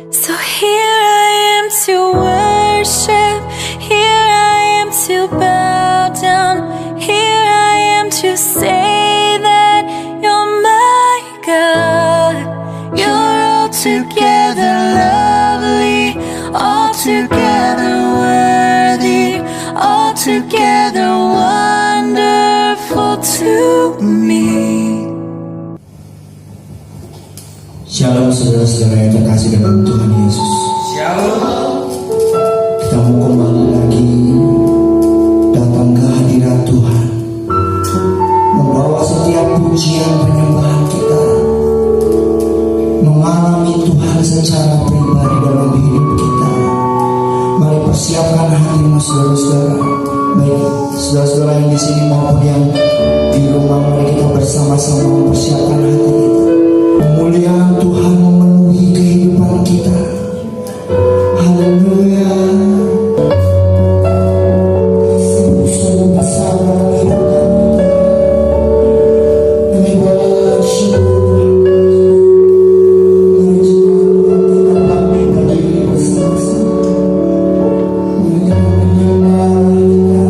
So here I am to worship, here I am to bow down, here I am to say that you're my God. You're altogether lovely, altogether worthy, altogether wonderful to me. Shalom saudara-saudara yang terkasih dalam Tuhan Yesus. Shalom. Kita mau kembali lagi datang ke hadirat Tuhan, membawa setiap pujian penyembahan kita, mengalami Tuhan secara pribadi dalam hidup kita. Mari persiapkan hatimu saudara-saudara, baik saudara-saudara yang di sini maupun yang di rumah. Mari kita bersama-sama mempersiapkan hati kita. Kemuliaan Tuhan memenuhi kehidupan kita. Haleluya. Sungguh besar dalam hidup kami. Kami bersyukur. Mari kita bangkit berdiri bersama-sama. Menyembah kita. Haleluya.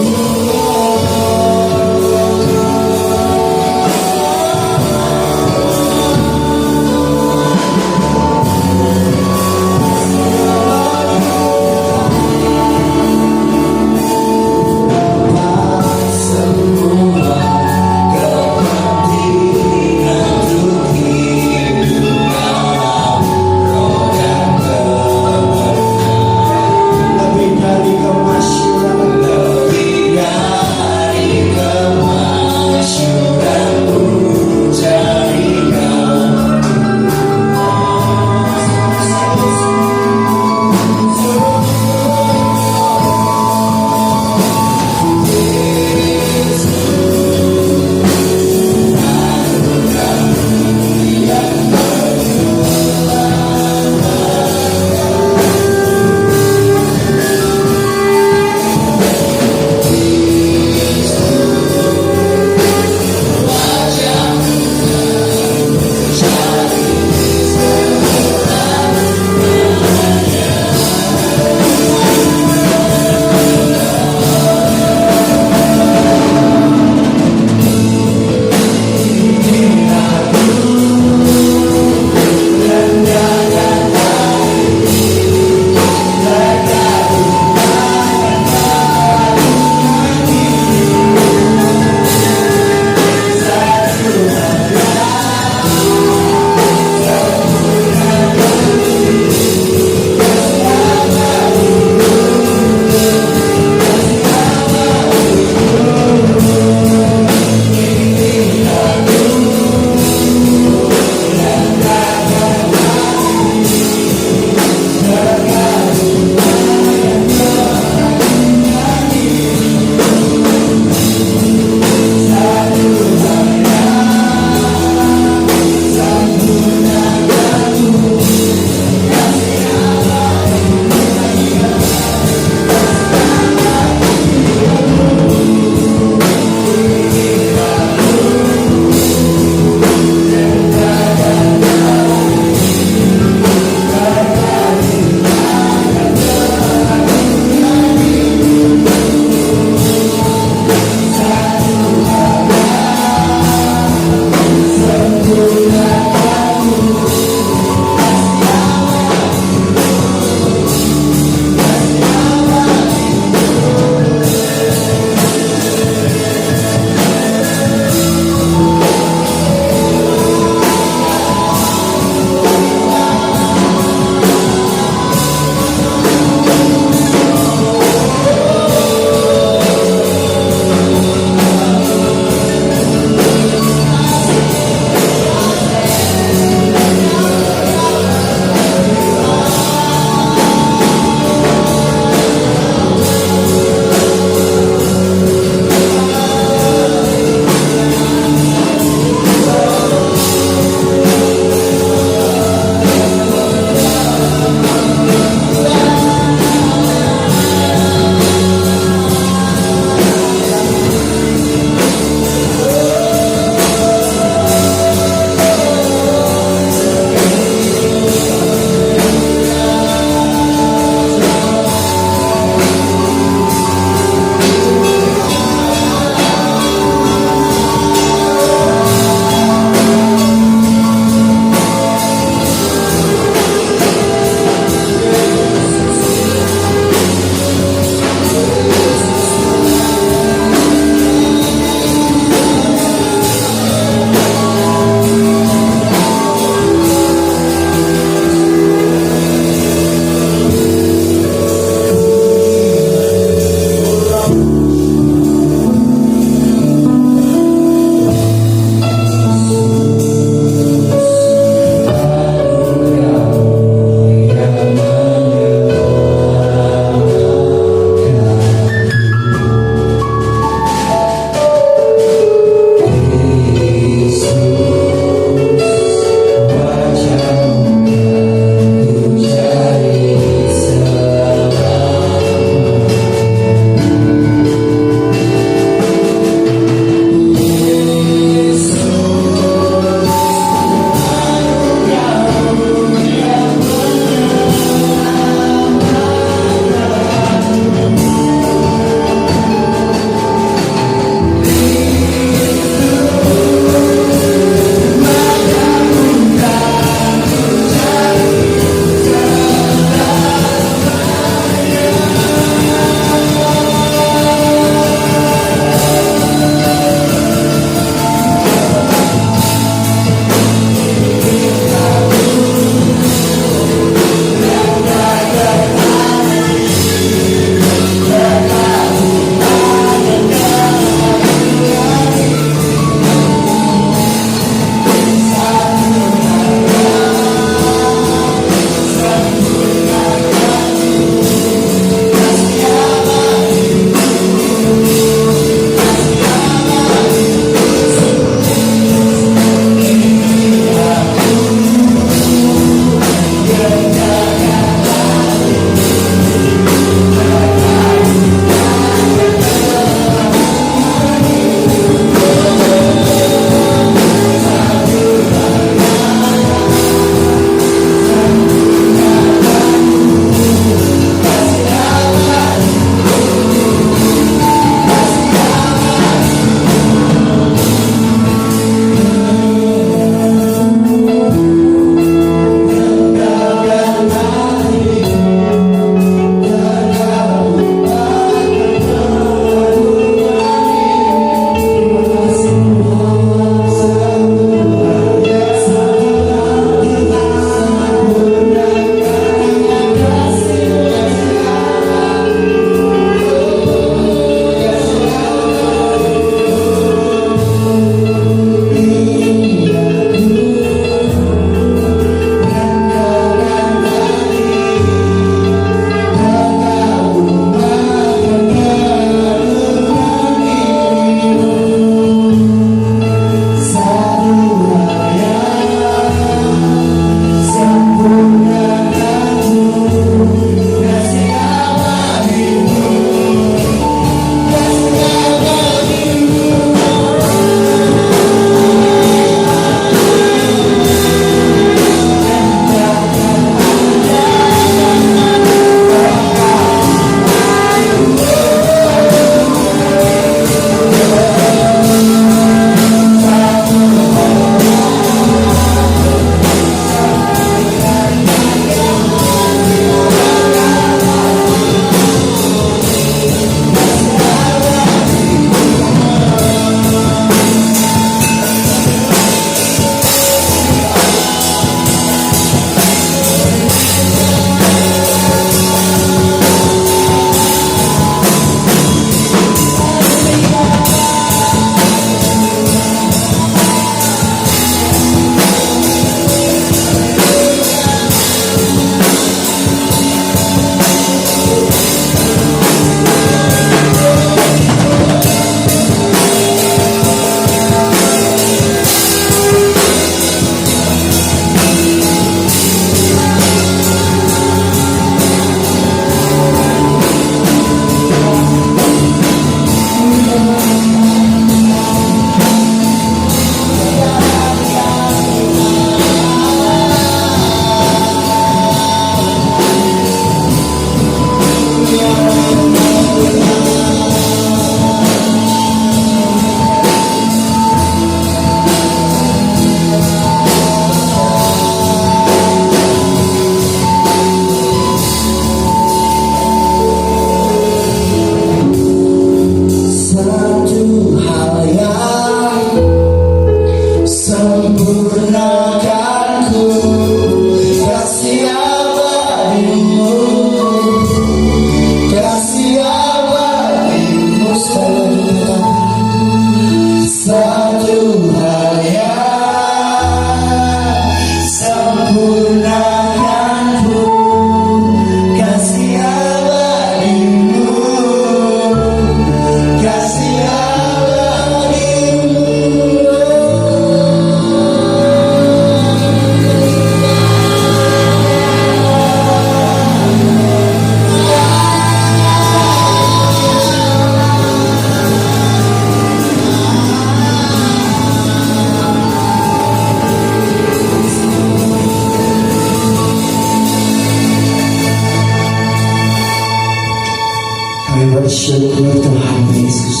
bersyukur Tuhan Yesus.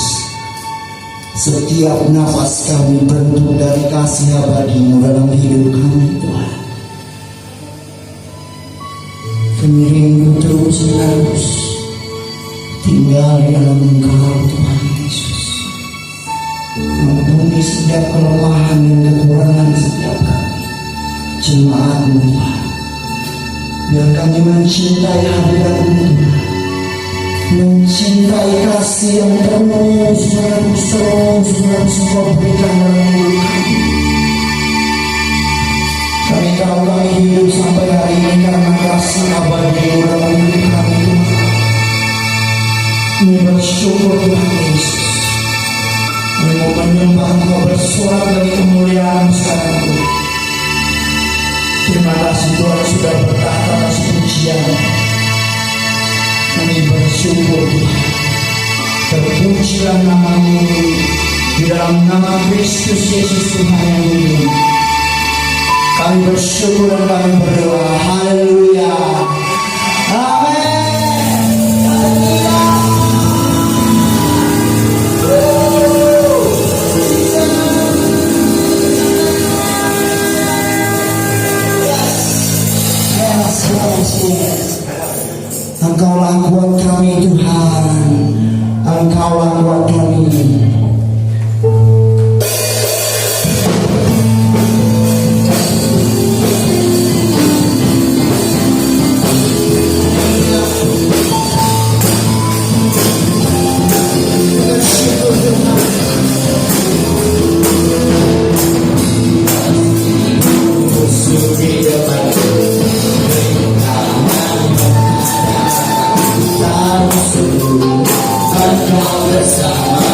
Setiap nafas kami bentuk dari kasih abadi-Mu dalam hidup kami Tuhan. Kami rindu terus menerus tinggal di dalam Engkau Tuhan Yesus. Ampuni setiap kelemahan dan kekurangan setiap kami, jemaat-Mu Tuhan. Biar kami mencintai hadirat-Mu Tuhan, mencintai kasih yang terus Engkau berikan dalam hidup kami. Kami tahu kami hidup sampai hari ini karena kasih abadi-Mu dalam hidup kami Tuhan. Kami bersyukur Tuhan Yesus. Kami mau menyembah Engkau bersorak dari kemuliaan sekarang Tuhan. Terima kasih Tuhan sudah berkata atas pujian. Kami bersyukur Tuhan. Terpujilah nama-Mu di dalam nama Kristus Yesus Tuhan yang hidup. Kami bersyukur dan kami berdoa. Haleluya. Amin. Haleluya. Engkaulah kuat kami Tuhan. Engkaulah kuat kami. Engkau bersama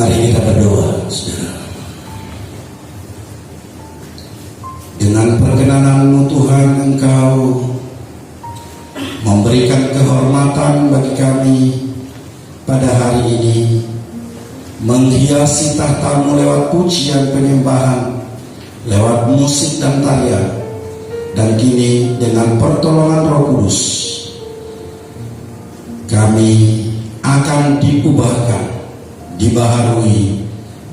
Mari kita berdoa, saudara. Dengan perkenananmu Tuhan, Engkau memberikan kehormatan bagi kami pada hari ini, menghiasi tahta-Mu lewat pujian penyembahan, lewat musik dan tarian, dan kini dengan pertolongan Roh Kudus kami akan diubahkan, dibaharui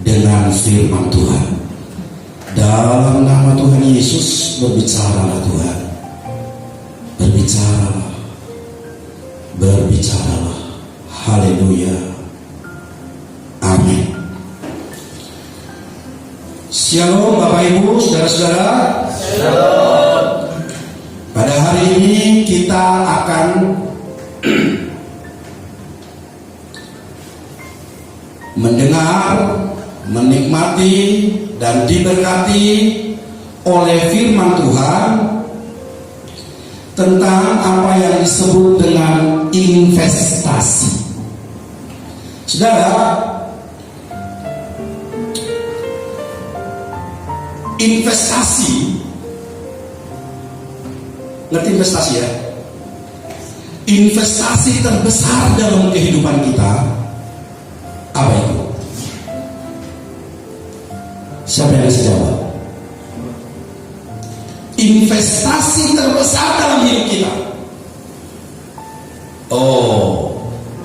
dengan firman Tuhan. Dalam nama Tuhan Yesus, berbicaralah Tuhan, berbicaralah, berbicaralah. Haleluya, amin. Shalom Bapak Ibu, saudara-saudara. Shalom. Pada hari ini kita akan mendengar, menikmati, dan diberkati oleh firman Tuhan tentang apa yang disebut dengan investasi. Saudara, investasi, ngerti investasi ya? Investasi terbesar dalam kehidupan kita apa itu? Siapa yang bisa jawab? Investasi terbesar dalam hidup kita. Oh,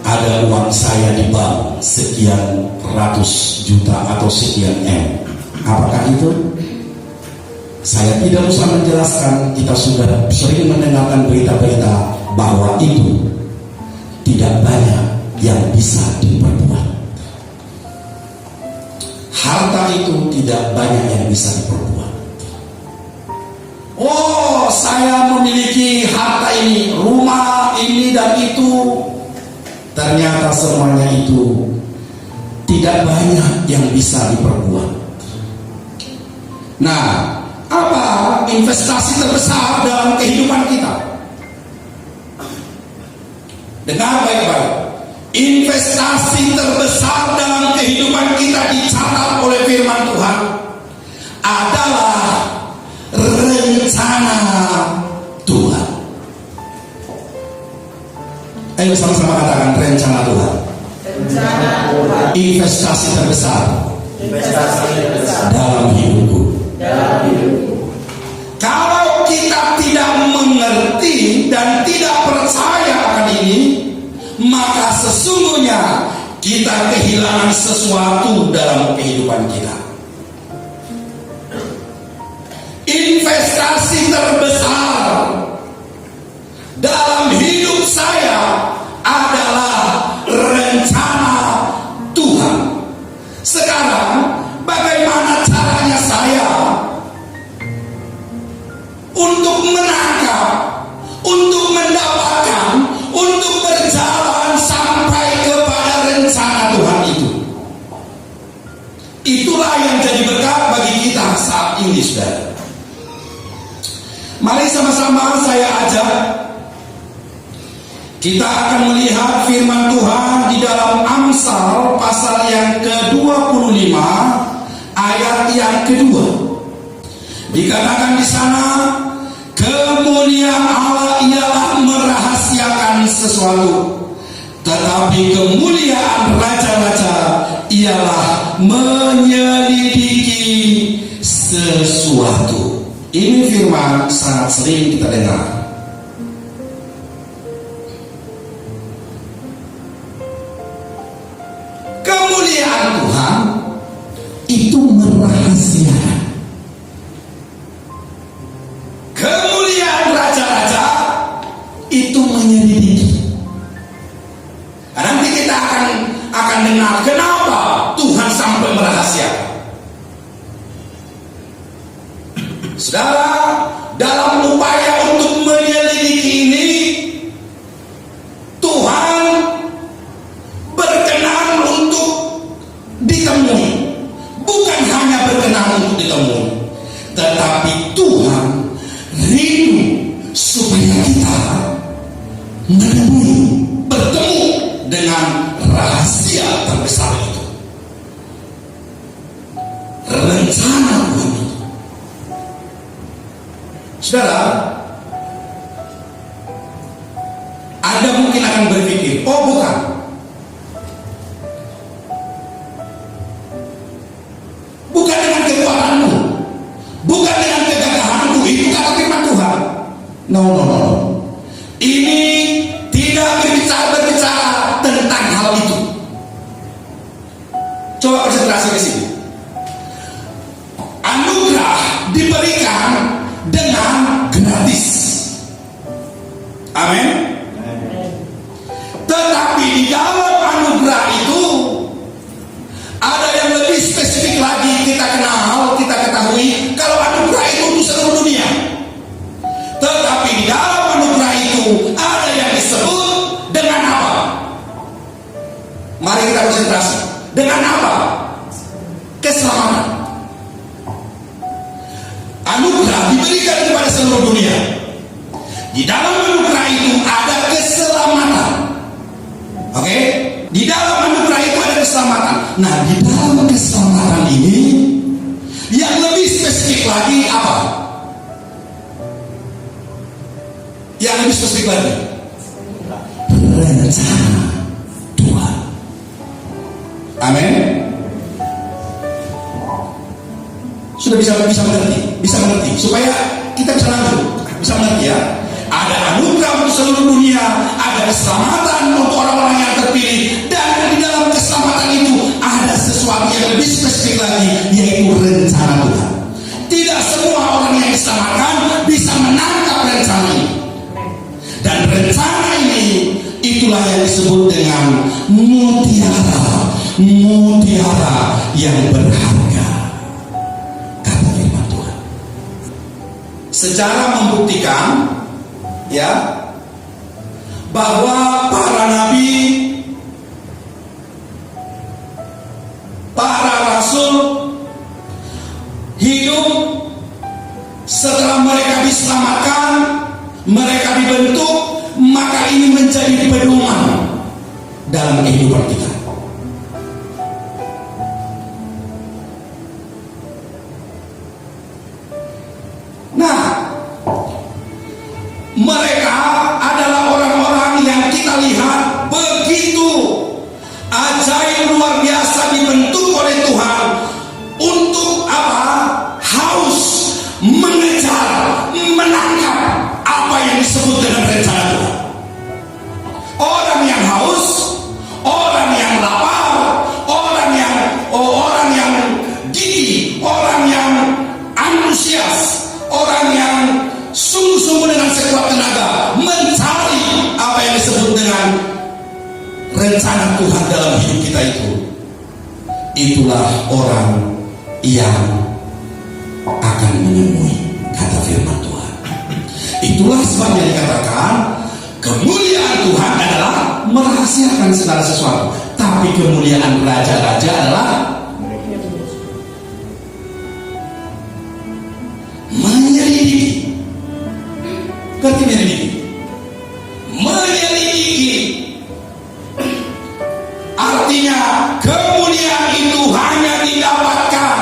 ada uang saya di bank sekian ratus juta atau sekian M. Apakah itu? Saya tidak usah menjelaskan, kita sudah sering mendengarkan berita-berita bahwa itu tidak banyak yang bisa diperbuat. Harta itu tidak banyak yang bisa diperbuat. Oh, saya memiliki harta ini, rumah ini dan itu. Ternyata semuanya itu tidak banyak yang bisa diperbuat. Nah, apa investasi terbesar dalam kehidupan kita? Dengar baik-baik. Investasi terbesar dalam kehidupan kita dicatat oleh firman Tuhan adalah rencana Tuhan. Ayo sama-sama katakan rencana Tuhan. Rencana Tuhan. Investasi terbesar dalam hidupku. Kalau kita tidak mengerti dan tidak percaya akan ini, maka sesungguhnya kita kehilangan sesuatu dalam kehidupan kita. Investasi terbesar dalam hidup saya adalah rencana Tuhan. Sekarang bagaimana caranya saya untuk menangkap, untuk mendapatkan, untuk berjalan sampai kepada rencana Tuhan itu? Itulah yang jadi berkat bagi kita saat ini, saudara. Mari sama-sama saya ajak, kita akan melihat firman Tuhan di dalam Amsal pasal yang ke-25 ayat yang kedua. Dikatakan di sana, kemuliaan Allah ialah merahasiakan sesuatu, tetapi kemuliaan raja-raja ialah menyelidiki sesuatu. Ini firman sangat sering kita dengar. Kemuliaan Tuhan itu merahasiakan. Kemuliaan raja-raja itu menyelidiki. Nanti kita akan dengar kenapa Tuhan sampai merahasiakan. Saudara, dalam upaya untuk menyelidiki ini, Tuhan berkenan untuk ditemui. Bukan hanya berkenan untuk ditemui, tetapi Tuhan rindu supaya kita menemui, bertemu dengan rahasia terbesar itu. Saudara, Anda mungkin akan berpikir, oh bukan, bukan dengan kekuatanmu, bukan dengan kegagahanmu, itu kata firman Tuhan. No. Ini tidak berbicara tentang hal itu. Coba konsentrasi ke sini. Anugerah diberikan dengan gratis. Amin. Tetapi di dalam anugerah itu ada yang lebih spesifik lagi kita kenal, kita ketahui kalau anugerah itu untuk seluruh dunia. Tetapi di dalam anugerah itu ada yang disebut dengan apa? Mari kita konsentrasi. Dengan apa? Keselamatan. Anugerah diberikan kepada seluruh dunia. Di dalam anugerah itu ada keselamatan. Oke? Di dalam anugerah itu ada keselamatan. Nah, di dalam keselamatan ini yang lebih spesifik lagi apa? Yang lebih spesifik lagi, rencana Tuhan. Amin. Sudah bisa mengerti supaya kita bisa lanjut, bisa mengerti ya. Ada anugerah untuk seluruh dunia, ada keselamatan untuk orang-orang yang terpilih, dan di dalam keselamatan itu ada sesuatu yang lebih spesifik lagi, yaitu rencana Tuhan. Tidak semua orang yang diselamatkan bisa menangkap rencana ini. Dan rencana ini itulah yang disebut dengan mutiara yang berharga, kata firman Tuhan. Secara membuktikan ya bahwa para nabi, para rasul hidup setelah mereka diselamatkan, mereka dibentuk, maka ini menjadi pedoman dalam kehidupan kita. Nah, mereka adalah orang-orang yang kita lihat begitu ajaib luar biasa dibentuk oleh Tuhan untuk apa? Haus mengejar, menangkap apa yang disebut dengan rencana Tuhan. Orang yang haus, orang yang lapar, orang yang gigih, orang yang antusias, orang yang sungguh-sungguh dengan sekuat tenaga mencari apa yang disebut dengan rencana Tuhan dalam hidup kita itu. Itulah orang yang akan menemui, kata firman Tuhan. Itulah sebabnya dikatakan kemuliaan Tuhan adalah merahasiakan segala sesuatu, tapi kemuliaan raja-raja adalah menyelidiki. Ngerti menyelidiki? Menyelidiki artinya kemuliaan itu hanya didapatkan,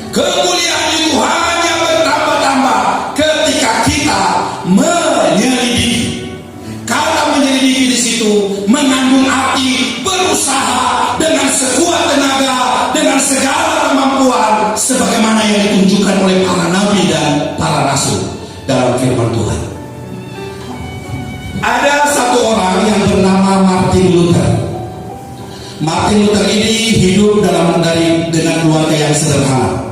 kemuliaan itu hanya bertambah-tambah ketika kita menyelidiki. Kata menyelidiki di situ mengandung arti berusaha dengan sekuat tenaga, dengan segala kemampuan, sebagaimana yang ditunjukkan oleh para nabi dan para rasul dalam firman Tuhan. Ada satu orang yang bernama Martin Luther. Martin Luther ini hidup dengan keluarga yang sederhana.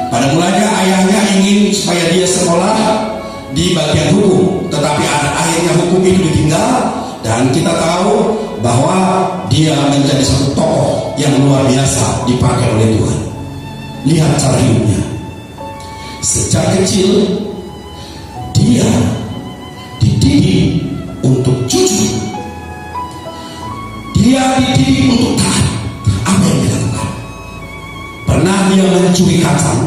Pada mulanya ayahnya ingin supaya dia sekolah di bagian hukum, tetapi akhirnya hukum itu ditinggal, dan kita tahu bahwa dia menjadi satu tokoh yang luar biasa dipakai oleh Tuhan. Lihat cara hidupnya. Sejak kecil dia dididik untuk jujur. Dia dididik untuk taat apa yang dilakukan. Pernah dia mencuri kacang,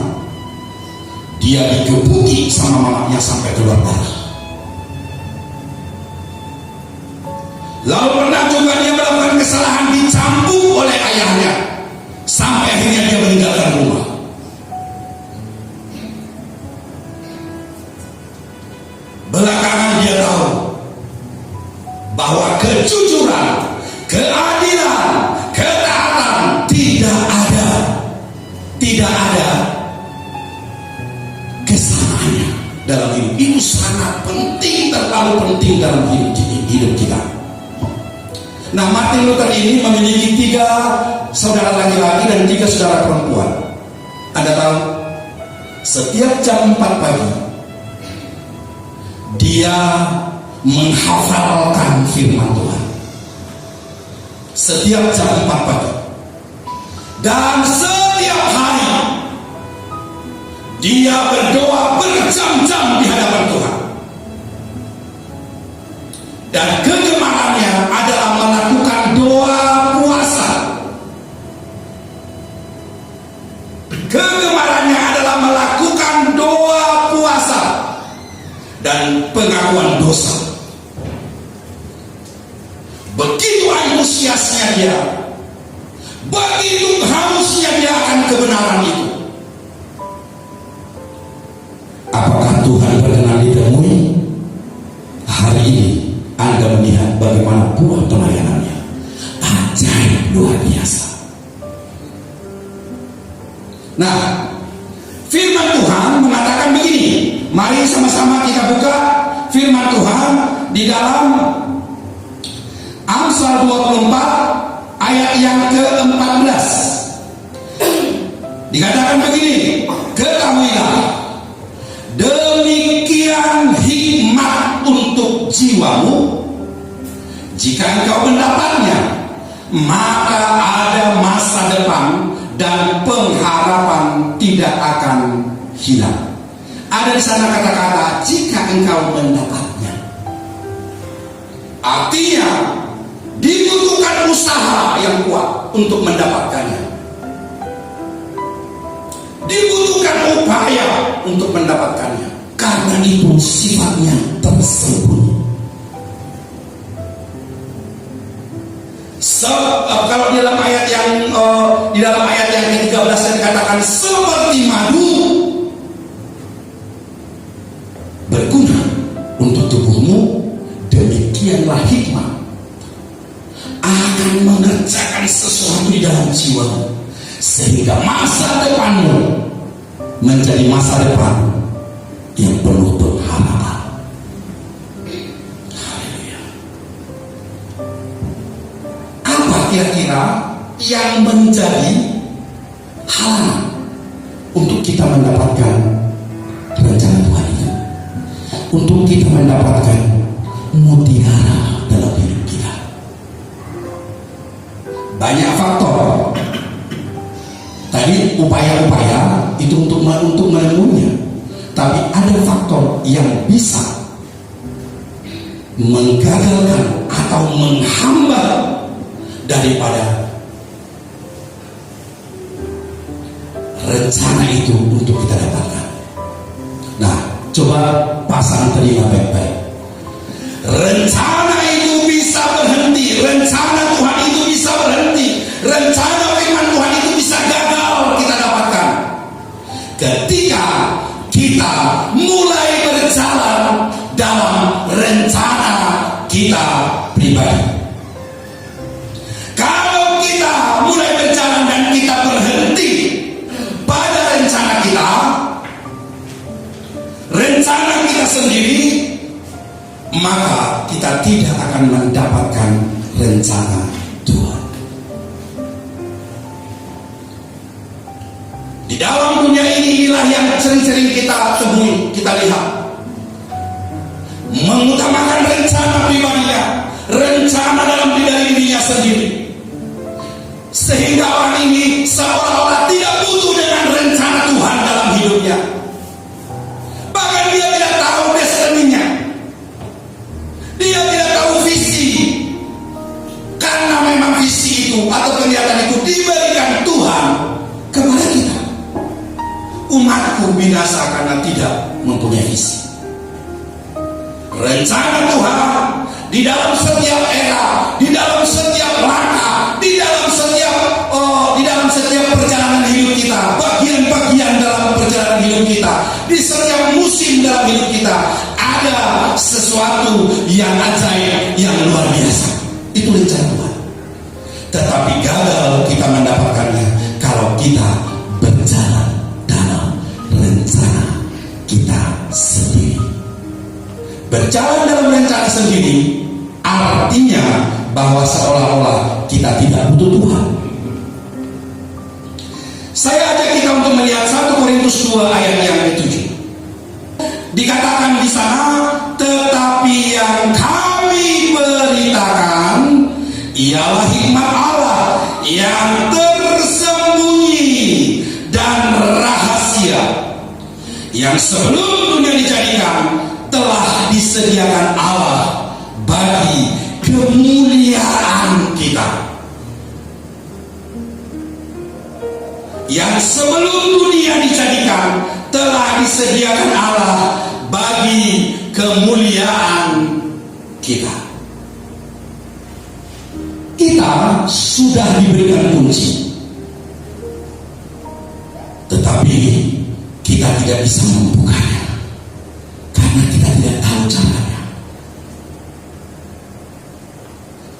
dia digebuki sama mamanya sampai keluar darah. Lalu pernah juga dia melakukan kesalahan, dicambuk oleh ayahnya sampai akhirnya dia meninggalkan rumah. bahwa kejujuran, keadilan, ketaatan tidak ada kesamaannya dalam hidup. Itu sangat penting, terlalu penting dalam hidup kita. Nah, Martin Luther ini memiliki 3 saudara laki-laki dan 3 saudara perempuan. Anda tahu, setiap jam 4 pagi dia menghafalkan firman Tuhan. Setiap jam 4 pagi. Dan setiap hari dia berdoa berjam-jam di hadapan Tuhan. Dan kegemarannya adalah melakukan doa puasa. Kegemarannya adalah melakukan doa puasa dan pengakuan dosa. Begitu antusiasnya dia, begitu hausnya dia akan kebenaran itu. Apakah Tuhan berkenan ditemui? Hari ini Anda melihat bagaimana buah pelayanannya. Ajaib, luar biasa. Nah, firman Tuhan mengatakan begini. Mari sama-sama kita buka firman Tuhan di dalam Amsal 24 ayat yang ke-14. Dikatakan begini, ketahuilah, demikian hikmat untuk jiwamu, jika engkau mendapatnya, maka ada masa depan dan pengharapan tidak akan hilang. Ada di sana kata-kata jika engkau mendapatnya. Artinya dibutuhkan usaha yang kuat untuk mendapatkannya. Dibutuhkan upaya untuk mendapatkannya. Karena itu sifatnya tersembunyi. Kalau di dalam ayat yang ke-13 dikatakan seperti madu berguna untuk tubuhmu, demikianlah hikmat akan mengerjakan sesuatu di dalam jiwamu, sehingga masa depanmu menjadi masa depan yang penuh pengharapan. Haleluya. Apa kira-kira yang menjadi halangan untuk kita mendapatkan rencana Tuhan itu, untuk kita mendapatkan mutiara dalam hidup kita? Banyak faktor. Tadi upaya-upaya itu untuk menemuinya, tapi ada faktor yang bisa menggagalkan atau menghambat daripada rencana itu untuk kita dapatkan. Nah, coba pasang telinga baik-baik. Rencana itu bisa berhenti, rencana Tuhan itu bisa berhenti, rencana firman Tuhan itu bisa gagal kita dapatkan ketika kita mulai berjalan dalam rencana kita pribadi. Kalau kita mulai berjalan dan kita berhenti pada rencana kita sendiri, maka kita tidak akan mendapatkan rencana Tuhan. Di dalam dunia ini, inilah yang sering-sering kita temui, kita lihat, mengutamakan rencana pribadinya, rencana dalam dirinya sendiri, sehingga orang ini seolah-olah tidak butuh dengan rencana Tuhan dalam hidupnya. Bahkan dia tidak tahu destininya, dia tidak tahu visi, karena memang visi itu atau kelihatan itu diberikan Tuhan kepada kita. Umatku binasa karena tidak mempunyai visi. Rencana Tuhan di dalam setiap era, di dalam setiap langkah, di dalam setiap perjalanan hidup kita, bagian-bagian dalam perjalanan hidup kita, di setiap musim dalam hidup kita, ada sesuatu yang ajaib, yang luar sendiri, artinya bahwa seolah-olah kita tidak butuh Tuhan. Saya ajak kita untuk melihat 1 Korintus 2 ayat yang ke-7. Dikatakan di sana, tetapi yang kami beritakan ialah hikmat Allah yang tersembunyi dan rahasia, yang sebelum dunia dijadikan telah disediakan Allah bagi kemuliaan kita. Yang sebelum dunia dijadikan telah disediakan Allah bagi kemuliaan kita. Kita sudah diberikan kunci, tetapi kita tidak bisa membukanya karena kita tidak tahu caranya.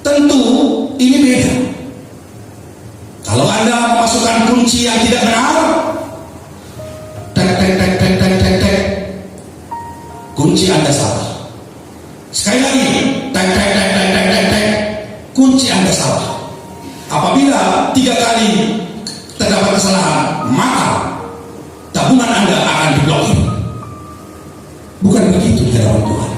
Tentu ini beda. Kalau Anda memasukkan kunci yang tidak benar, kunci Anda salah. Sekali lagi, kunci Anda salah. Apabila 3 kali terdapat kesalahan, maka tabungan Anda akan diblokir. Bukan begitu di hadapan Tuhan.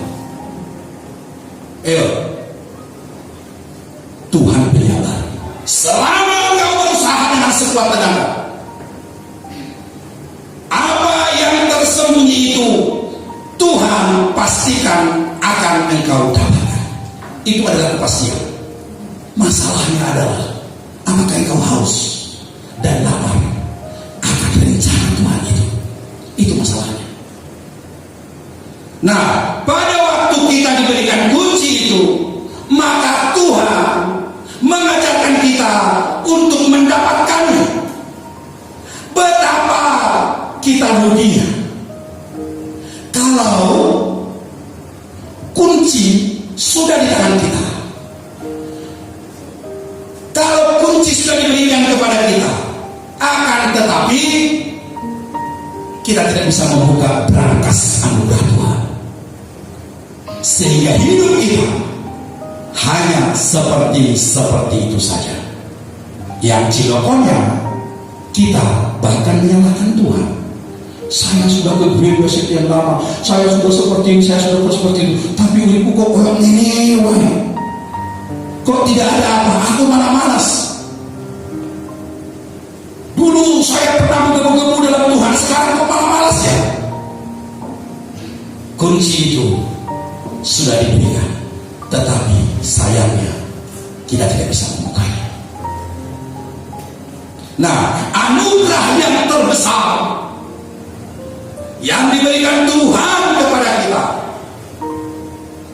Tuhan berjalan. Selama engkau berusaha dengan sekuat tenaga, apa yang tersembunyi itu Tuhan pastikan akan engkau dapatkan. Itu adalah kepastian. Masalahnya adalah apakah engkau haus dan lapar akan rencana Tuhan itu. Itu masalahnya. Nah, pada waktu kita diberikan kunci itu, maka Tuhan mengajarkan kita untuk mendapatkannya. Betapa kita ruginya kalau kunci sudah di tangan kita. Kalau kunci sudah diberikan kepada kita, akan tetapi kita tidak bisa membuka brankas anugerah Tuhan, sehingga hidup kita hanya seperti itu saja. Yang cilokonnya, kita bahkan menyalahkan Tuhan. Saya sudah ke gereja sekian lama, saya sudah seperti ini, saya sudah seperti itu, tapi uripku kok koyok ini, kok tidak ada apa, aku malah malas. Dulu saya pernah bergemu dalam Tuhan, sekarang kok malah malas ya. Kunci itu sudah diberikan, tetapi sayangnya kita tidak bisa membukanya. Nah, anugerah yang terbesar yang diberikan Tuhan kepada kita,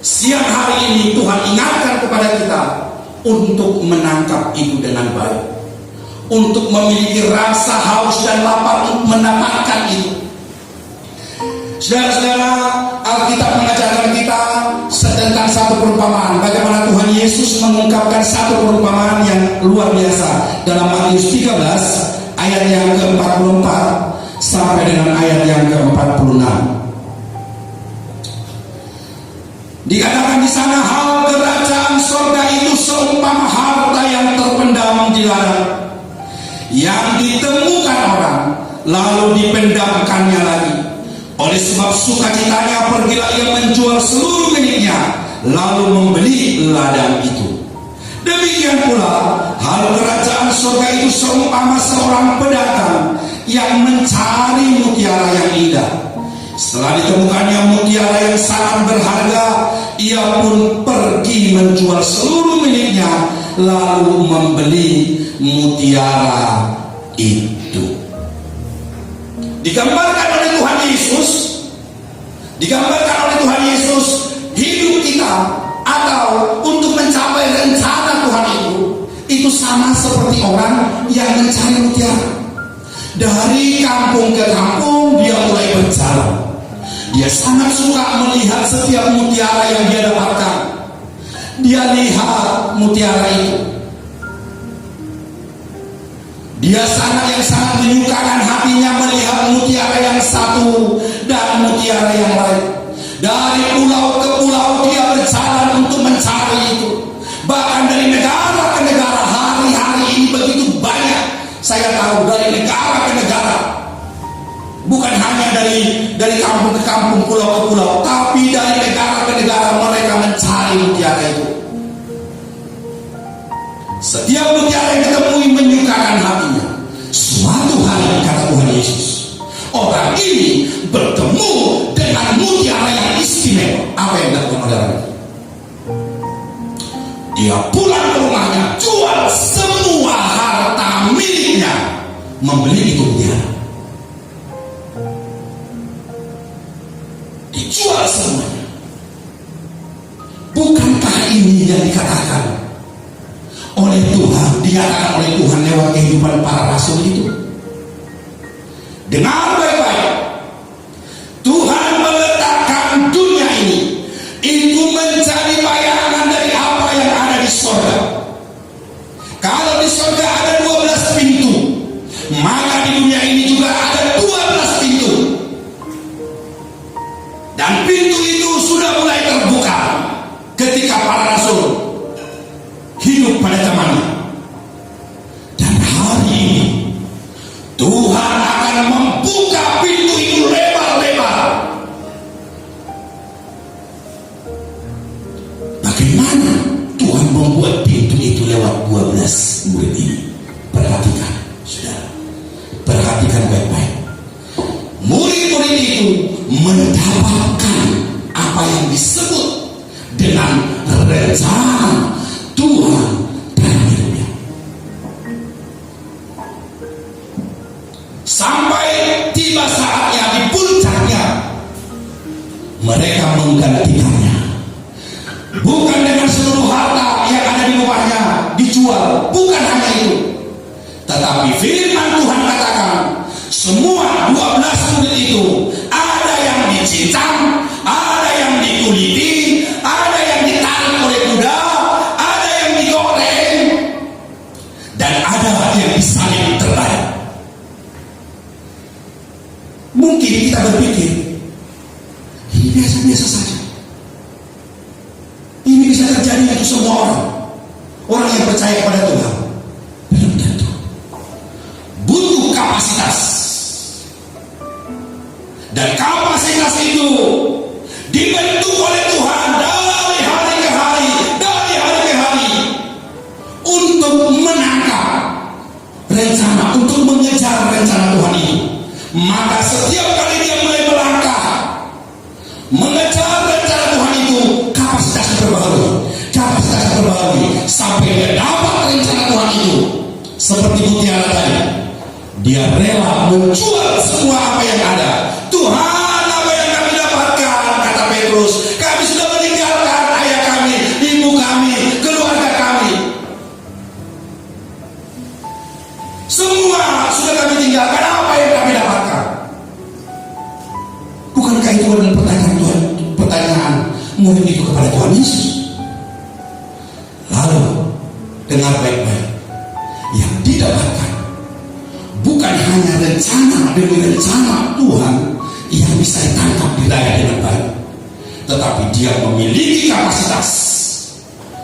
siang hari ini Tuhan ingatkan kepada kita untuk menangkap itu dengan baik, untuk memiliki rasa haus dan lapar untuk mendapatkan itu. Saudara-saudara, Alkitab mengajarkan kita tentang satu perumpamaan, bagaimana Tuhan Yesus mengungkapkan satu perumpamaan yang luar biasa dalam Matius 13 ayat yang ke-44 sampai dengan ayat yang ke-46. Dikatakan di sana, hal kerajaan surga itu seumpama harta yang terpendam di ladang, yang ditemukan orang lalu dipendamkannya lagi. Oleh sebab sukacitanya pergilah ia menjual seluruh miliknya lalu membeli ladang itu. Demikian pula hal kerajaan surga itu seumpama seorang pedagang yang mencari mutiara yang indah. Setelah ditemukannya mutiara yang sangat berharga, ia pun pergi menjual seluruh miliknya lalu membeli mutiara itu. Digambarkan oleh Tuhan Yesus, hidup kita atau untuk mencapai rencana Tuhan itu sama seperti orang yang mencari mutiara. Dari kampung ke kampung dia mulai berjalan. Dia sangat suka melihat setiap mutiara yang dia dapatkan. Dia lihat mutiara itu. Dia sangat menyukakan hatinya melihat mutiara yang satu dan mutiara yang lain. Dari pulau ke pulau dia berjalan untuk mencari itu. Bahkan dari negara ke negara, hari-hari ini begitu banyak. Saya tahu dari negara ke negara. Bukan hanya dari kampung ke kampung, pulau ke pulau, tapi dari negara ke negara mereka mencari mutiara itu. Setiap mutiara yang ditemui menyukakan hatinya. Suatu hari, kata Tuhan Yesus, orang ini bertemu dengan mutiara yang istimewa. Apa yang dilakukan oleh orang itu? Dia pulang ke rumahnya, jual semua harta miliknya, membeli itu mutiara. Dijual semuanya. Bukankah ini yang dikatakan oleh Tuhan, dinyatakan oleh Tuhan lewat kehidupan para rasul itu? Dengar baik-baik. Tuhan meletakkan dunia ini itu menjadi bayangan dari apa yang ada di surga. Kalau di surga ada 12 pintu, maka di dunia ini juga ada 12 pintu. Dan pintu itu sudah mulai terbuka ketika para rasul hidup pada zamannya. Dan hari ini Tuhan akan membuka pintu itu lebar-lebar. Bagaimana Tuhan membuat pintu itu lewat 12 murid ini? Perhatikan, saudara. Perhatikan baik-baik. Murid-murid itu mendapatkan apa yang disebut dengan rencana Tuhan dalam hidupnya. Sampai tiba saatnya di puncaknya, mereka menggantikannya. Bukan dengan seluruh harta yang ada di rumahnya dijual, bukan hanya itu. Tetapi firman Tuhan katakan, semua 12 murid itu ada yang dicincang, ada yang dikuliti, ada yang ditarik oleh kuda, ada yang digoreng, dan ada yang disalib terlayang. Mungkin kita berpikir ini biasa-biasa saja. Ini bisa terjadi untuk semua orang yang percaya kepada Tuhan. Belum tentu. Butuh kapasitas. Dan kapasitas itu dibentuk oleh Tuhan dari hari ke hari, dari hari ke hari, untuk menangkap rencana, untuk mengejar rencana Tuhan ini. Maka setiap kali dia mulai melangkah mengejar rencana Tuhan itu, kapasitas terbaharui sampai dia dapat rencana Tuhan itu. Seperti mutiara tadi, dia rela menjual semua apa yang ada. Tuhan, apa yang kami dapatkan, kata Petrus, kami sudah meninggalkan ayah kami, ibu kami, keluarga kami, semua sudah kami tinggalkan. Apa yang kami dapatkan? Bukankah itu adalah pertanyaan Tuhan, pertanyaan murid itu kepada Tuhan Yesus? Lalu dengar baik-baik, yang didapatkan bukan hanya rencana demi rencana Tuhan yang bisa ditangkap diraih dengan baik, tetapi dia memiliki kapasitas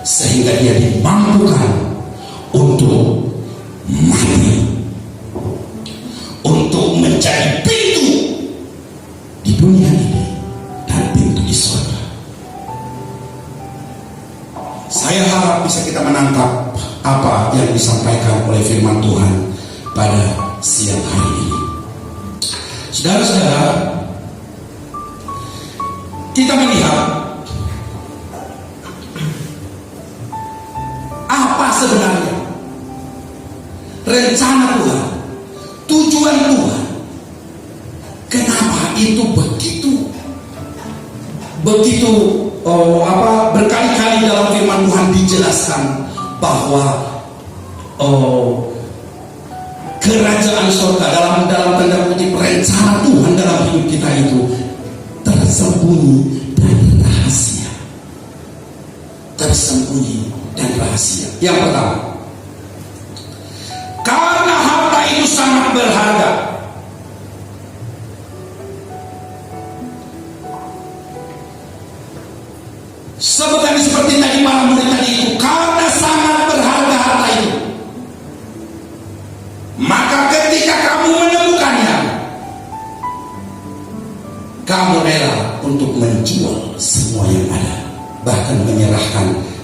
sehingga dia dimampukan untuk mati, untuk menjadi pintu di dunia ini dan pintu di surga. Saya harap bisa kita menangkap apa yang disampaikan oleh firman Tuhan pada siang hari ini. Saudara-saudara, kita melihat apa sebenarnya rencana Tuhan, tujuan Tuhan. Kenapa itu begitu berkali-kali dalam firman Tuhan dijelaskan bahwa kerajaan surga dalam tanda kutip rencana Tuhan dalam hidup kita itu tersembunyi dan rahasia. Tersembunyi dan rahasia. Yang pertama, karena harta itu sangat berharga,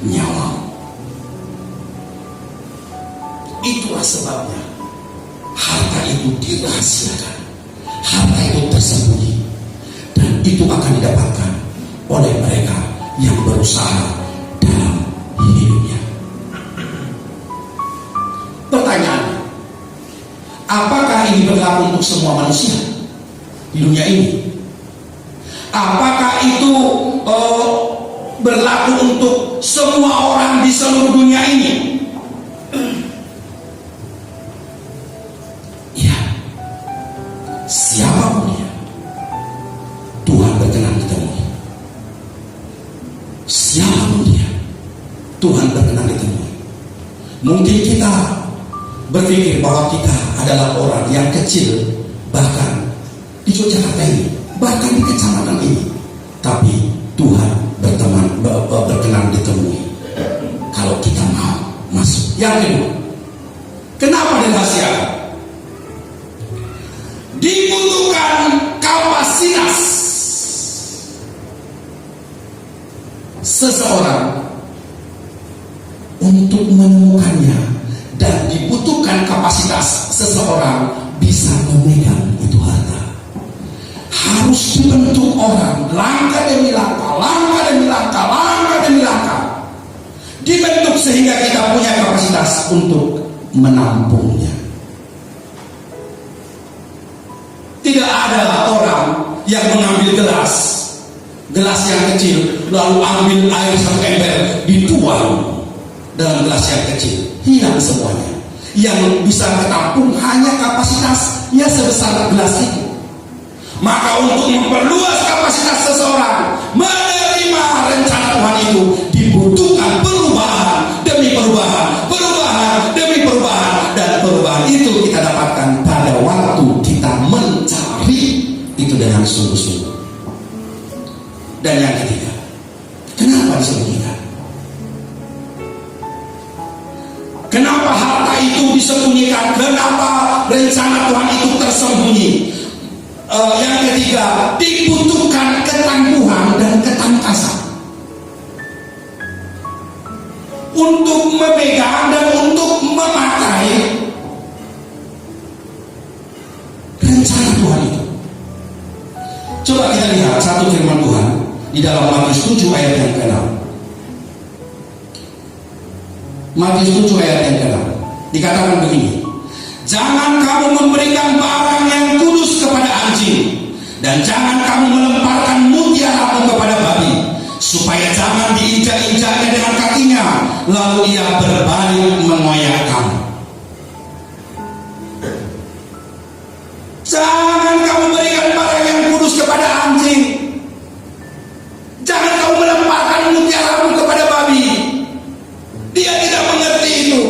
nyawamu. Itulah sebabnya harta itu dirahasiakan, harta itu tersembunyi, dan itu akan didapatkan oleh mereka yang berusaha dalam hidupnya. Pertanyaannya, apakah ini berlaku untuk semua manusia di dunia ini? Apakah itu berlaku untuk semua orang di seluruh dunia ini? Ya, siapapun dia, Tuhan berkenan ditemui. Siapapun dia, Tuhan berkenan ditemui. Mungkin kita berpikir bahwa kita adalah orang yang kecil, bahkan di Yogyakarta ini, bahkan di kecamatan ini, tapi Tuhan berkenan ditemui kalau kita mau masuk. Yang kedua, kenapa dirahasiakan? Dibutuhkan kapasitas seseorang untuk menemukannya, dan dibutuhkan kapasitas seseorang bisa memegang itu harta. Harus dibentuk orang langkah demi langkah, langkah demi langkah, langkah demi langkah, dibentuk sehingga kita punya kapasitas untuk menampungnya. Tidak ada orang yang mengambil gelas yang kecil, lalu ambil air satu ember, dituang dalam gelas yang kecil, hilang semuanya. Yang bisa ketampung hanya kapasitasnya sebesar gelas itu. Maka untuk memperluas kapasitas seseorang menerima rencana Tuhan itu, dibutuhkan perubahan demi perubahan, perubahan demi perubahan, dan perubahan itu kita dapatkan pada waktu kita mencari itu dengan sungguh-sungguh. Dan yang ketiga, kenapa disembunyikan? Kenapa harta itu disembunyikan? Kenapa rencana Tuhan itu tersembunyi? Yang ketiga, dibutuhkan ketangguhan dan ketangkasan untuk memegang dan untuk memakai rencana Tuhan itu. Coba kita lihat satu firman Tuhan di dalam Matius 7 ayat yang ke-6. Matius 7 ayat yang ke-6 dikatakan begini: jangan kamu memberikan barang yang kudus kepada anjing, dan jangan kamu melemparkan mutiaramu kepada babi, supaya jangan diinjak-injaknya dengan kakinya, lalu ia berbalik mengoyak kamu. Jangan kamu berikan barang yang kudus kepada anjing, jangan kamu melemparkan mutiaramu kepada babi. Dia tidak mengerti itu.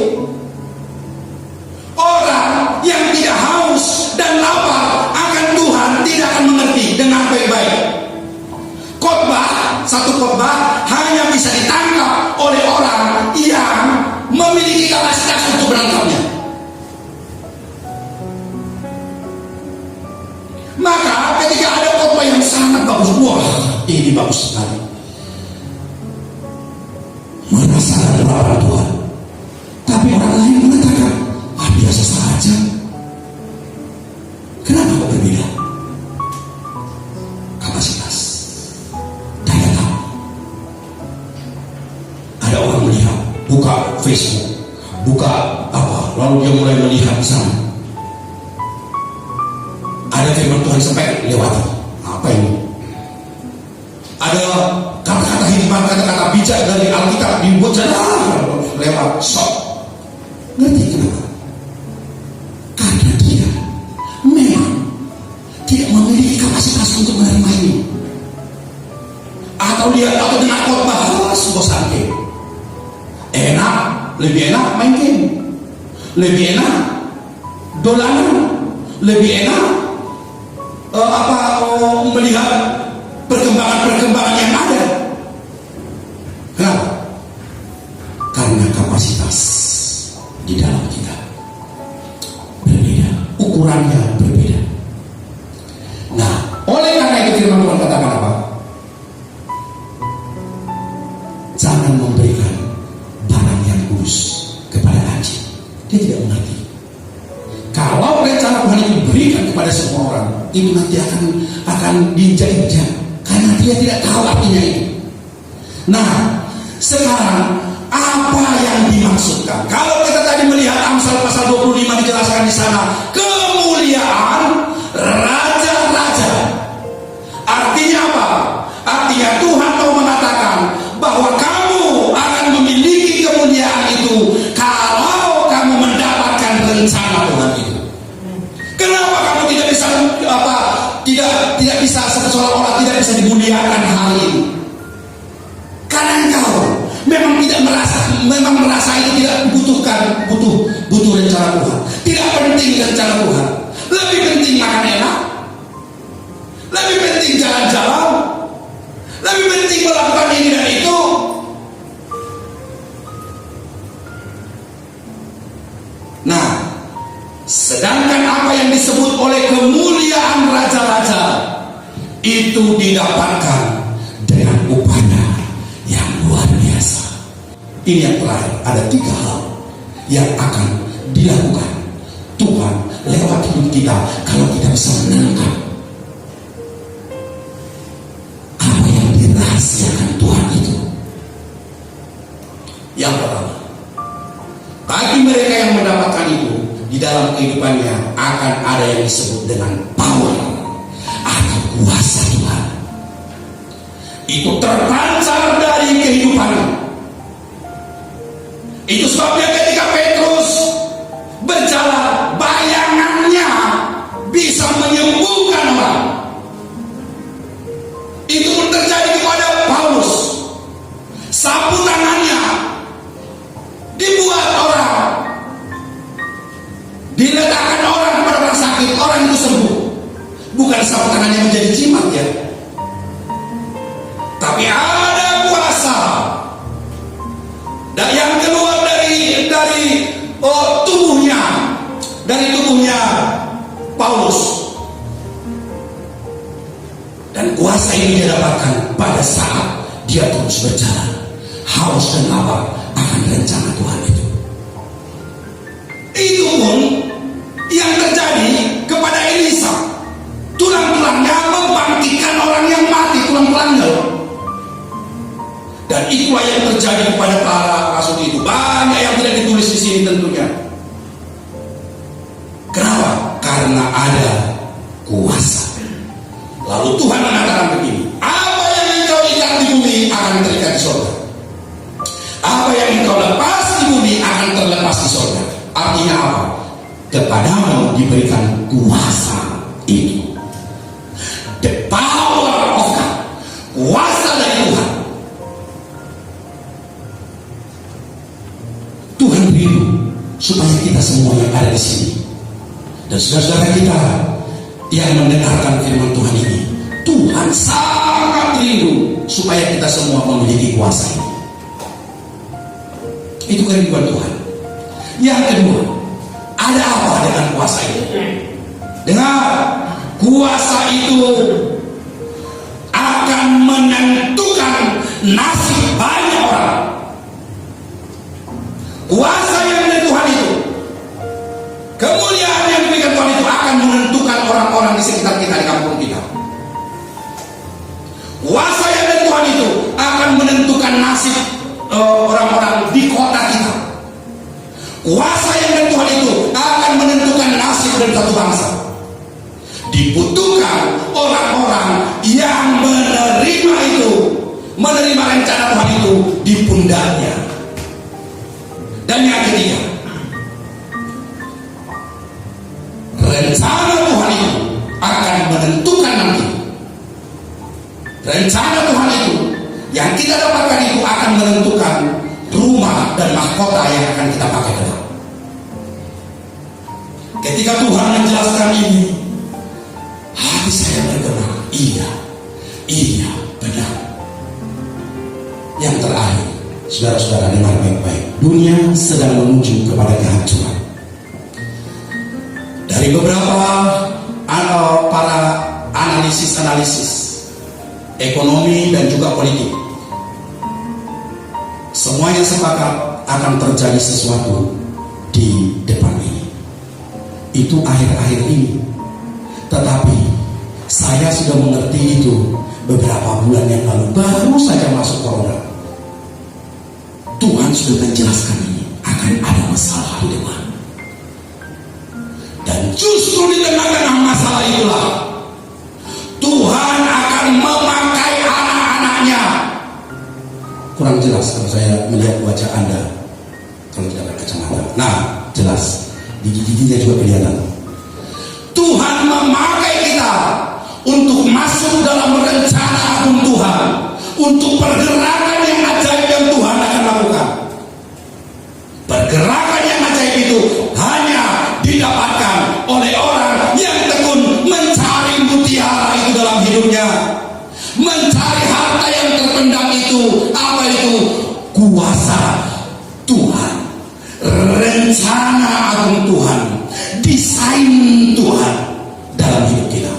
Orang yang tidak haus dan lapar akan Tuhan tidak akan mengerti dengan baik-baik. Satu khotbah hanya bisa ditangkap oleh orang yang memiliki kapasitas untuk menangkapnya. Maka ketika ada khotbah yang sangat bagus, wah ini bagus sekali, merasakan lapar Tuhan, tapi orang lain mengatakan biasa saja. Kenapa kok berbeda? Kapasitas, daya tahu. Ada orang melihat, buka Facebook, buka apa, lalu dia mulai melihat di sana. Ada firman Tuhan sampai lewati. Apa ini? Ada kata-kata hikmat, kata-kata bijak dari Alkitab dibuat sana lewat sok. Ngerti kenapa? Karena dia memang tidak memiliki kapasitas untuk menerima ini. Atau dengan khotbah bosan game, enak, lebih enak main game, lebih enak dolanan, lebih enak melihat perkembangan yang ada. Kenapa? Karena kapasitas di dalam kita berbeda, ukurannya berbeda. Nah, oleh karena itu firman Tuhan katakan apa? Jangan memberikan kepada semua orang, itu nanti akan diinjak-injak karena dia tidak tahu artinya itu. Nah, sekarang apa yang dimaksudkan? Kalau kita tadi melihat Amsal pasal 25 dijelaskan di sana, kemuliaan raja-raja. Artinya apa? Artinya Tuhan mau mengatakan bahwa kamu akan memiliki kemuliaan itu kalau kamu mendapatkan rencana Tuhan itu. Kenapa kamu tidak bisa tidak bisa seolah-olah tidak bisa dimuliakan hari ini? Karena engkau memang merasa itu tidak butuh rencana Tuhan. Tidak penting rencana Tuhan. Lebih penting makan enak. Lebih penting jalan-jalan. Lebih penting melakukan ini dan itu. Nah, sedangkan apa yang disebut oleh kemuliaan raja-raja itu didapatkan dengan upahnya yang luar biasa. Ini yang terakhir, ada 3 hal yang akan dilakukan Tuhan lewat hidup kita kalau kita bisa menangkap apa yang dirahasiakan Tuhan itu. Yang pertama, bagi mereka yang mendapatkan itu, di dalam kehidupannya akan ada yang disebut dengan power atau kuasa Tuhan. Itu terpancar dari kehidupannya. Itu sebabnya ketika Petrus berjalan, bayangannya bisa menyembuhkan orang. Itu pun terjadi kepada Paulus. Sapu tangannya dibuat orang, diletakkan orang kepada orang sakit, orang itu sembuh. Bukan sapu tangannya menjadi jimat ya, tapi ada kuasa dan yang keluar dari tubuhnya Paulus. Dan kuasa ini dia dapatkan pada saat dia terus berjalan. Haus dan lapar akan rencana Tuhan itu. Itu pun yang terjadi kepada Elisa. Tulang-tulangnya membangkitkan orang yang mati, tulang-tulangnya. Dan itulah yang terjadi kepada para rasul itu. Banyak yang tidak ditulis di sini tentunya. Kenapa? Karena ada kuasa. Lalu Tuhan mengatakan begini, apa yang engkau ikat di bumi akan terikat di surga. Apa yang engkau lepas di bumi akan terlepas di surga. Artinya apa? Kepadamu diberikan kuasa itu. The power of God. Kuasa dari Tuhan. Tuhan rindu supaya kita semua yang ada di sini dan saudara-saudara kita yang mendengarkan firman Tuhan ini, Tuhan sangat rindu supaya kita semua memiliki kuasa ini. Itu kerinduan Tuhan. Yang kedua, ada apa dengan kuasa itu? Dengar, kuasa itu akan menentukan nasib banyak orang. Kuasa yang dari Tuhan itu, kemuliaan yang diberikan Tuhan itu akan menentukan orang-orang di sekitar kita, di kampung kita. Kuasa yang dari Tuhan itu akan menentukan nasib orang-orang di kota kita. Kuasa yang dari Tuhan itu akan menentukan nasib dari satu bangsa. Dibutuhkan orang-orang yang menerima itu, menerima rencana Tuhan itu di pundaknya. Dan yang ketiga, rencana Tuhan itu akan menentukan nanti. Rencana Tuhan itu yang kita dapatkan itu akan menentukan rumah dan mahkota yang akan kita pakai kelak. Ketika Tuhan menjelaskan ini, hati saya bergerak. Iya, benar. Yang terakhir, saudara-saudara dengar baik-baik. Dunia sedang menuju kepada kehancuran. Dari beberapa para analisis ekonomi dan juga politik, semuanya sepakat akan terjadi sesuatu di depan ini. Itu akhir-akhir ini. Tetapi saya sudah mengerti itu beberapa bulan yang lalu, baru saja masuk corona. Tuhan sudah menjelaskan ini akan ada masalah di depan. Dan justru di tengah-tengah masalah itulah Tuhan akan memakai anak-anaknya. Kurang jelas kalau saya melihat wajah Anda kalau tidak pakai kacamata. Nah, jelas. Gigi-giginya juga kelihatan. Tuhan memakai kita untuk masuk dalam rencana agung Tuhan, untuk pergerakan yang ajaib yang Tuhan akan lakukan. Pergerakan yang ajaib itu hanya didapatkan oleh orang yang tekun mencari mutiara itu dalam hidupnya, mencari harta yang terpendam itu. Apa itu? Kuasa Tuhan, rencana agung Tuhan, desain Tuhan dalam hidup kita.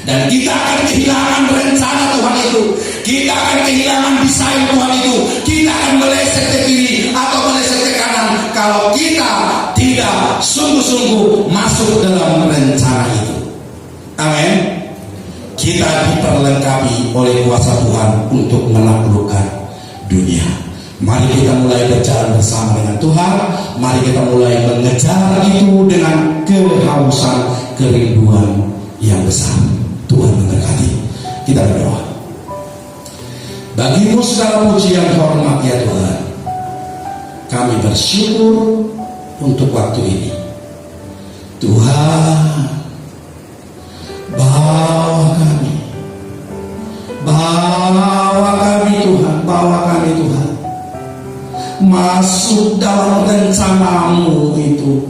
Dan kita akan kehilangan rencana Tuhan itu, kita akan kehilangan desain Tuhan itu, kita akan meleset ke kiri atau meleset ke kanan kalau kita tidak sungguh-sungguh masuk dalam rencana itu. Amin. Kita diperlengkapi oleh kuasa Tuhan untuk menaklukkan dunia. Mari kita mulai berjalan bersama dengan Tuhan. Mari kita mulai mengejar itu dengan kehausan, kerinduan yang besar. Tuhan memberkati. Kita berdoa. Bagimu segala puji yang hormat ya Tuhan. Kami bersyukur untuk waktu ini. Tuhan, bawa kami Tuhan, bawa kami Tuhan masuk dalam rencanamu itu.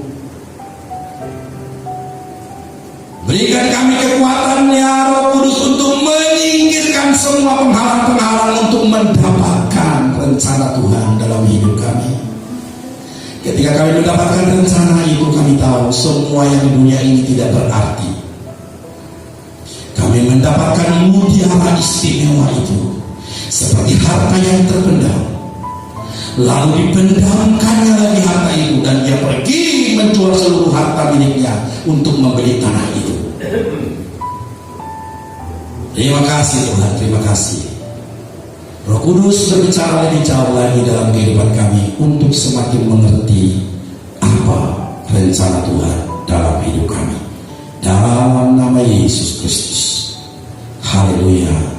Berikan kami kekuatan ya Roh Kudus untuk menyingkirkan semua penghalang-penghalang untuk mendapatkan rencana Tuhan dalam hidup kami. Ketika kami mendapatkan rencana itu, kami tahu semua yang di dunia ini tidak berarti. Kami mendapatkan mutiara istimewa itu seperti harta yang terpendam, lalu dipendamkannya lagi harta itu, dan dia pergi menjual seluruh harta miliknya untuk membeli tanah itu. Terima kasih Tuhan, terima kasih. Roh Kudus berbicara lebih jauh lagi dalam kehidupan kami untuk semakin mengerti apa rencana Tuhan dalam hidup kami. Dalam nama Yesus Kristus. Haleluya.